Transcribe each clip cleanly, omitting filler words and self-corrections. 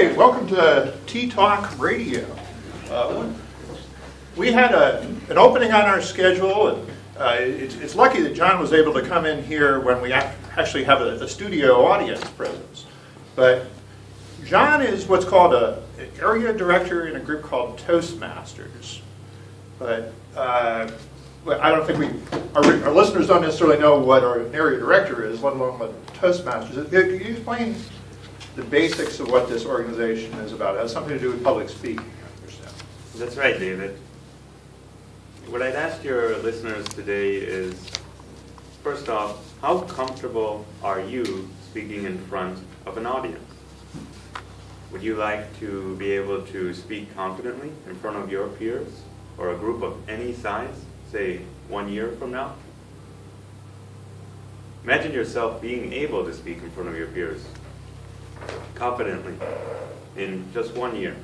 Okay, welcome to T-Talk Radio. We had an opening on our schedule, and it's lucky that John was able to come in here when we actually have a studio audience presence. But John is what's called an area director in a group called Toastmasters. But I don't think our listeners don't necessarily know what an area director is, let alone what Toastmasters is. Can you explain the basics of what this organization is about? It has something to do with public speaking, I understand. That's right, David. What I'd ask your listeners today is, first off, how comfortable are you speaking in front of an audience? Would you like to be able to speak confidently in front of your peers or a group of any size, say 1 year from now? Imagine yourself being able to speak in front of your peers confidently in just 1 year.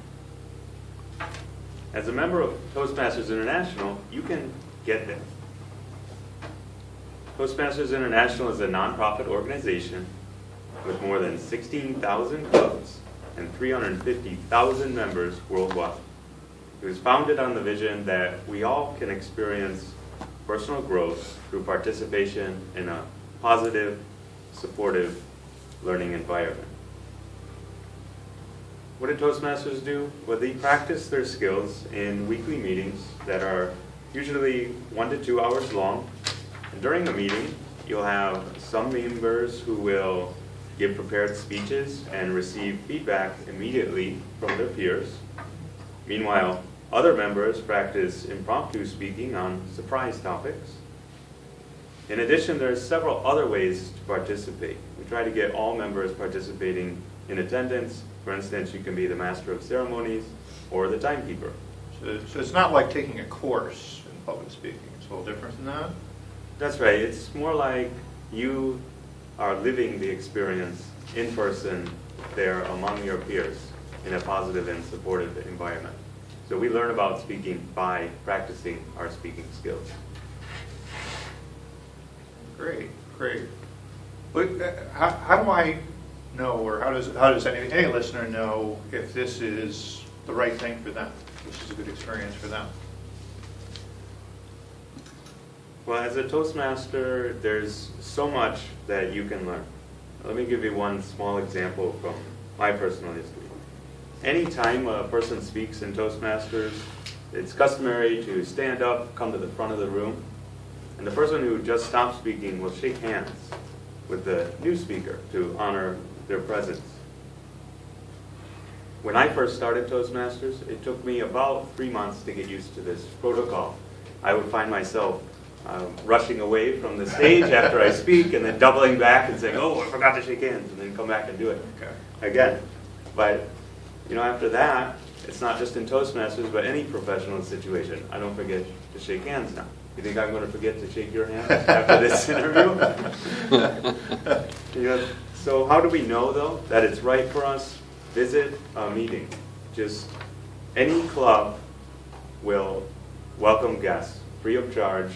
As a member of Toastmasters International, you can get there. Toastmasters International is a nonprofit organization with more than 16,000 clubs and 350,000 members worldwide. It was founded on the vision that we all can experience personal growth through participation in a positive, supportive learning environment. What do Toastmasters do? Well, they practice their skills in weekly meetings that are usually 1 to 2 hours long. And during a meeting, you'll have some members who will give prepared speeches and receive feedback immediately from their peers. Meanwhile, other members practice impromptu speaking on surprise topics. In addition, there are several other ways to participate. We try to get all members participating in attendance. For instance, you can be the master of ceremonies or the timekeeper. So it's not like taking a course in public speaking. It's a little different than that? That's right. It's more like you are living the experience in person there among your peers in a positive and supportive environment. So we learn about speaking by practicing our speaking skills. Great, great. But how do I know, or how does any listener know if this is the right thing for them? This is a good experience for them. Well, as a Toastmaster, there's so much that you can learn. Let me give you one small example from my personal history. Anytime a person speaks in Toastmasters, it's customary to stand up, come to the front of the room, and the person who just stopped speaking will shake hands with the new speaker to honor their presence. When I first started Toastmasters, it took me about 3 months to get used to this protocol. I would find myself rushing away from the stage after I speak and then doubling back and saying, oh, I forgot to shake hands, and then come back and do it again. But after that, it's not just in Toastmasters, but any professional situation. I don't forget to shake hands now. You think I'm going to forget to shake your hand after this interview? So how do we know, though, that it's right for us? Visit a meeting. Just any club will welcome guests free of charge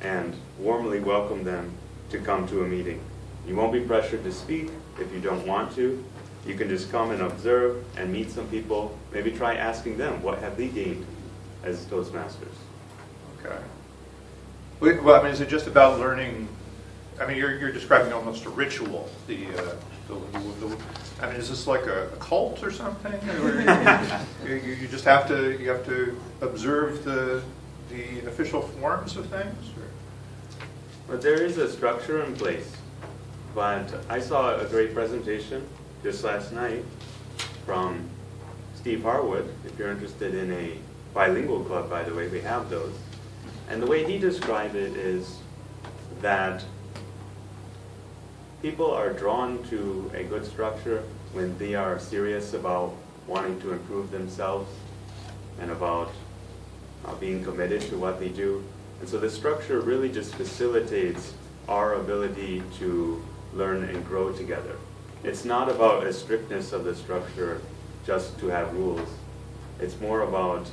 and warmly welcome them to come to a meeting. You won't be pressured to speak if you don't want to. You can just come and observe and meet some people. Maybe try asking them, what have they gained as Toastmasters? Okay. Well, I mean, is it just about learning? I mean, you're describing almost a ritual. I mean, is this like a cult or something? Or you just have to observe the official forms of things? Well, there is a structure in place, but I saw a great presentation just last night from Steve Harwood. If you're interested in a bilingual club, by the way, we have those. And the way he described it is that people are drawn to a good structure when they are serious about wanting to improve themselves and about being committed to what they do. And so the structure really just facilitates our ability to learn and grow together. It's not about a strictness of the structure just to have rules. It's more about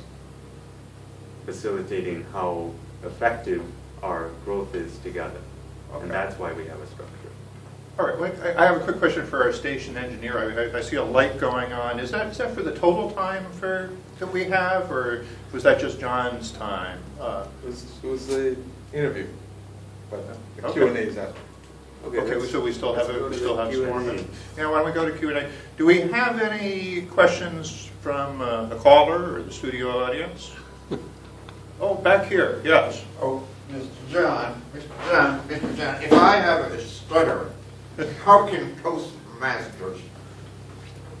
facilitating how effective our growth is together. Okay. And that's why we have a structure. All right, well, I have a quick question for our station engineer. I see a light going on. Is that for the total time that we have, or was that just John's time? It was the interview, but the Okay. Q&A is after. Okay, so we still have some Q&A. more minutes. Yeah, why don't we go to Q&A? Do we have any questions from the caller or the studio audience? Oh, back here, yes. Oh, Mr. John, if I have a stutter, how can Toastmasters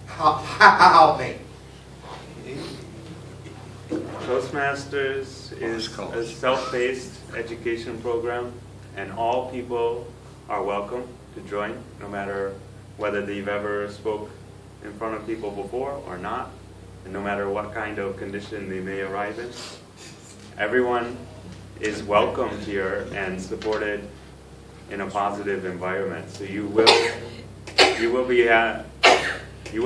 help me? Toastmasters is a self-paced education program, and all people are welcome to join, no matter whether they've ever spoke in front of people before or not, and no matter what kind of condition they may arrive in. Everyone is welcomed here and supported in a positive environment. So you will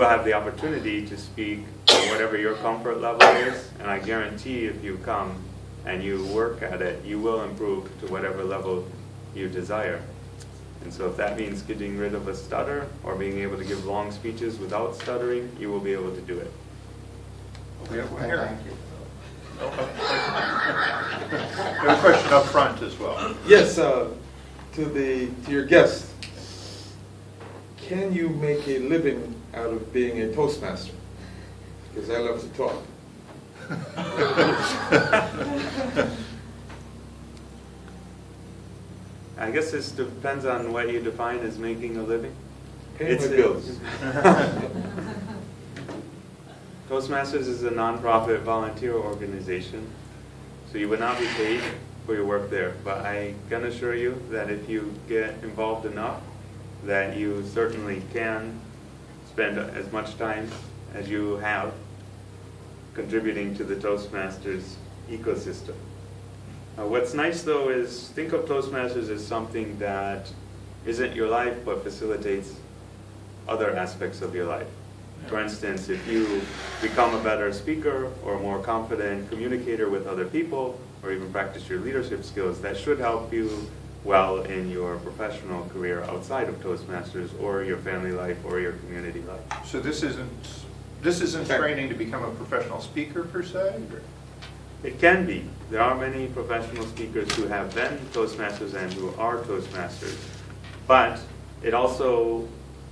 have the opportunity to speak at whatever your comfort level is, and I guarantee if you come and you work at it, you will improve to whatever level you desire. And so if that means getting rid of a stutter or being able to give long speeches without stuttering, you will be able to do it. We have one here. Thank you. We have a question up front as well. Yes, to your guest, can you make a living out of being a Toastmaster? Because I love to talk. I guess this depends on what you define as making a living. Paying my bills. Toastmasters is a nonprofit volunteer organization, so you would not be paid for your work there. But I can assure you that if you get involved enough, that you certainly can spend as much time as you have contributing to the Toastmasters ecosystem. What's nice though is think of Toastmasters as something that isn't your life but facilitates other aspects of your life. For instance, if you become a better speaker or a more confident communicator with other people, or even practice your leadership skills, that should help you well in your professional career outside of Toastmasters, or your family life, or your community life. So this isn't training to become a professional speaker per se? Or? It can be. There are many professional speakers who have been Toastmasters and who are Toastmasters, but it also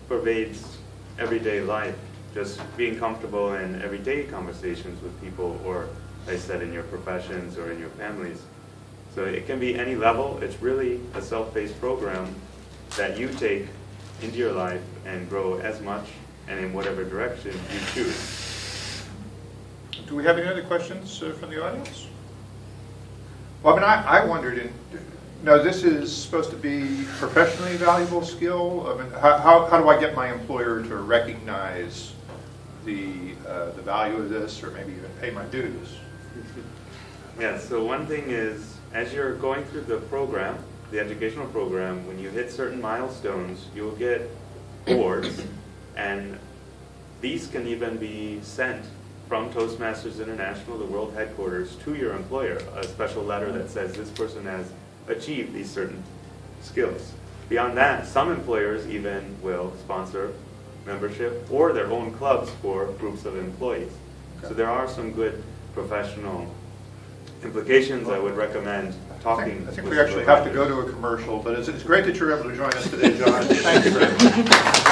pervades everyday life. Just being comfortable in everyday conversations with people, or, like I said, in your professions or in your families. So it can be any level. It's really a self-paced program that you take into your life and grow as much and in whatever direction you choose. Do we have any other questions from the audience? Well, I mean, I wondered, this is supposed to be professionally valuable skill. I mean, how do I get my employer to recognize the value of this, or maybe even pay my dues? Yeah, so one thing is, as you're going through the program, the educational program, when you hit certain milestones, you'll get awards, and these can even be sent from Toastmasters International, the world headquarters, to your employer, a special letter that says this person has achieved these certain skills. Beyond that, some employers even will sponsor membership or their own clubs for groups of employees. Okay. So there are some good professional implications. I would recommend talking. I think we actually have to go to a commercial, but it's great that you're able to join us today, John. Thank you very much.